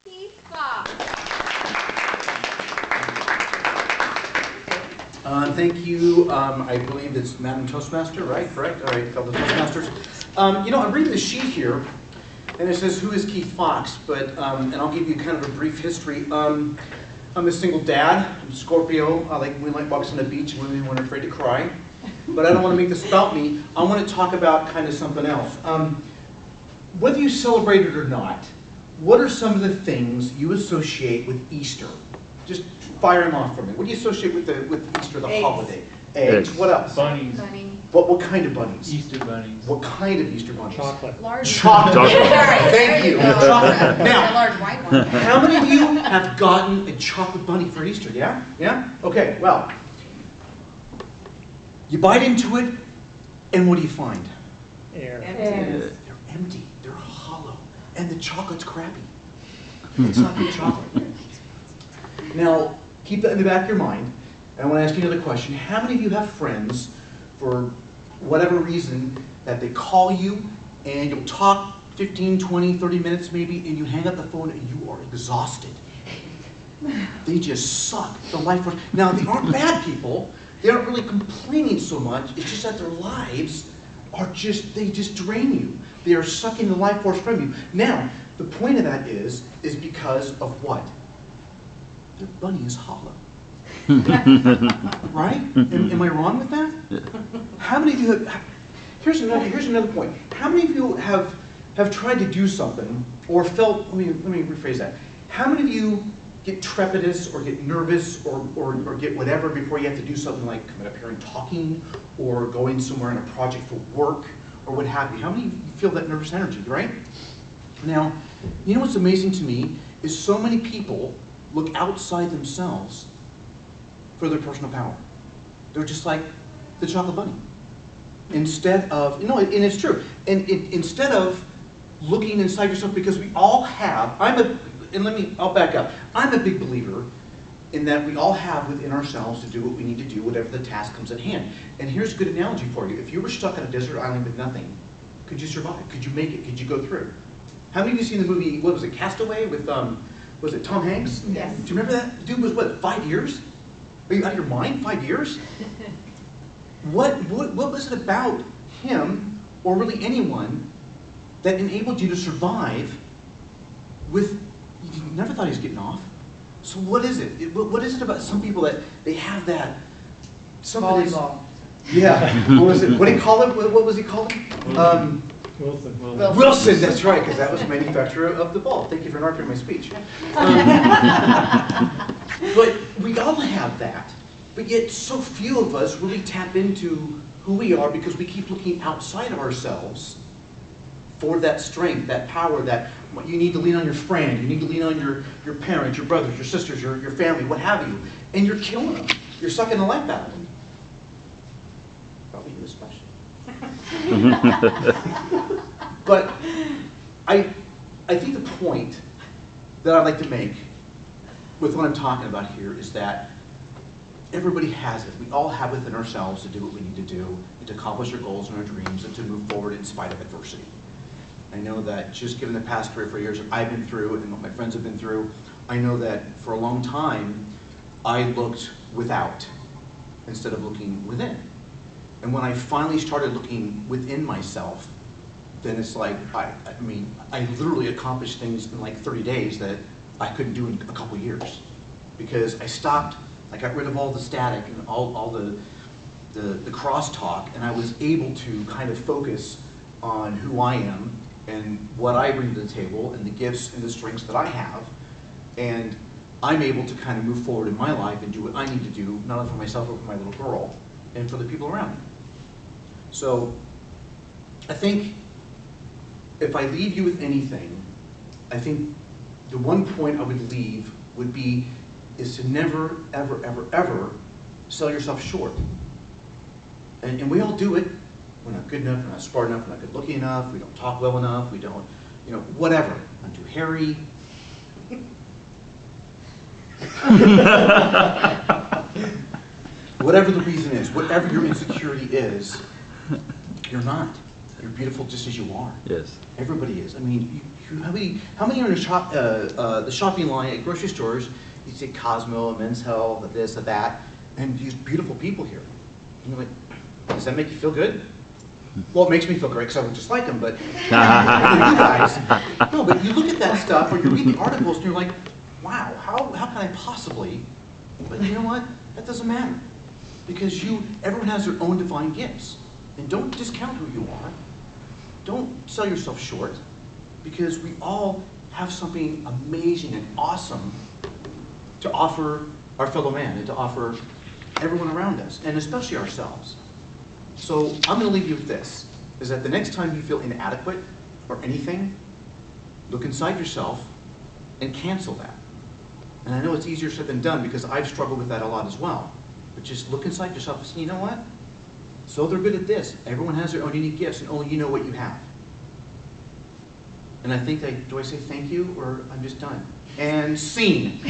Keith Fox. Thank you. I believe it's Madam Toastmaster, right? Correct? All right, fellow Toastmasters. You know, I'm reading the sheet here, and it says, who is Keith Fox? But, and I'll give you kind of a brief history. I'm a single dad. I'm Scorpio. I like moonlight walks on the beach and women when afraid to cry. But I don't want to make this about me. I want to talk about kind of something else. Whether you celebrate it or not, what are some of the things you associate with Easter? Just fire them off for me. What do you associate with Easter, the holiday? Eggs. What else? Bunnies. Bunny. What kind of bunnies? Easter bunnies. What kind of Easter bunnies? Chocolate. Large. Chocolate. Sorry. Thank you. Chocolate. A Now, large white one. how many of you have gotten a chocolate bunny for Easter? Yeah? Yeah? Okay, well, you bite into it, and what do you find? Air. They're empty. They're hollow. And the chocolate's crappy. It's not good chocolate. Now, keep that in the back of your mind. And I want to ask you another question. How many of you have friends, for whatever reason, that they call you and you'll talk 15, 20, 30 minutes maybe, and you hang up the phone and you are exhausted? They just suck. The life force. Now, they aren't bad people. They aren't really complaining so much. It's just that their lives are they just drain you. They are sucking the life force from you. Now, the point of that is because of what? Their bunny is hollow. Right? Am I wrong with that? How many of you have, here's another point. How many of you have tried to do something or felt, let me rephrase that. How many of you get trepidous or get nervous or get whatever before you have to do something like coming up here and talking or going somewhere on a project for work or what have you? How many of you feel that nervous energy, right? Now, you know what's amazing to me is so many people look outside themselves for their personal power. They're just like the chocolate bunny. Instead of, and it's true, and instead of looking inside yourself, because we all have, I'll back up. I'm a big believer in that we all have within ourselves to do what we need to do, whatever the task comes at hand. And here's a good analogy for you. If you were stuck on a desert island with nothing, could you survive? Could you make it? Could you go through? How many of you seen the movie, what was it, Castaway with, was it Tom Hanks? Yes. Do you remember that? Dude was what, 5 years? Are you out of your mind, 5 years? What was it about him, or really anyone, that enabled you to survive with, you never thought he was getting off? So what is it? What is it about some people that they have that? Volleyball. Yeah. What was it? What did he call it? What was he called? Wilson. Wilson, that's right, because that was the manufacturer of the ball. Thank you for interrupting my speech. But we all have that, but yet so few of us really tap into who we are because we keep looking outside of ourselves for that strength, that power, that you need to lean on your friend, you need to lean on your parents, your brothers, your sisters, your family, what have you, and you're killing them. You're sucking the life out of them. Probably you especially. But I think the point that I'd like to make with what I'm talking about here is that everybody has it. We all have within ourselves to do what we need to do, and to accomplish our goals and our dreams, and to move forward in spite of adversity. I know that just given the past 3 or 4 years that I've been through and what my friends have been through, I know that for a long time, I looked without instead of looking within. And when I finally started looking within myself, then it's like, I literally accomplished things in like 30 days that I couldn't do in a couple years. Because I stopped, I got rid of all the static and all the crosstalk, and I was able to kind of focus on who I am and what I bring to the table and the gifts and the strengths that I have. And I'm able to kind of move forward in my life and do what I need to do, not only for myself, but for my little girl and for the people around me. So I think if I leave you with anything, I think the one point I would leave would be is to never, ever, ever, ever sell yourself short. And we all do it. We're not good enough, we're not smart enough, we're not good looking enough, we don't talk well enough, we don't, whatever. I'm too hairy. Whatever the reason is, whatever your insecurity is, you're not. You're beautiful just as you are. Yes. Everybody is. I mean, how many are in the shopping line at grocery stores? You see Cosmo, Men's Health, this, that, and these beautiful people here. And you're like, does that make you feel good? Well, it makes me feel great because I would just like them, but you guys. No, but you look at that stuff or you read the articles and you're like, wow, how can I possibly? But you know what? That doesn't matter. Because everyone has their own divine gifts. And don't discount who you are. Don't sell yourself short. Because we all have something amazing and awesome to offer our fellow man and to offer everyone around us, and especially ourselves. So I'm going to leave you with this, is that the next time you feel inadequate or anything, look inside yourself and cancel that. And I know it's easier said than done because I've struggled with that a lot as well. But just look inside yourself and say, you know what? So they're good at this. Everyone has their own unique gifts and only you know what you have. And I think, do I say thank you or I'm just done? And scene.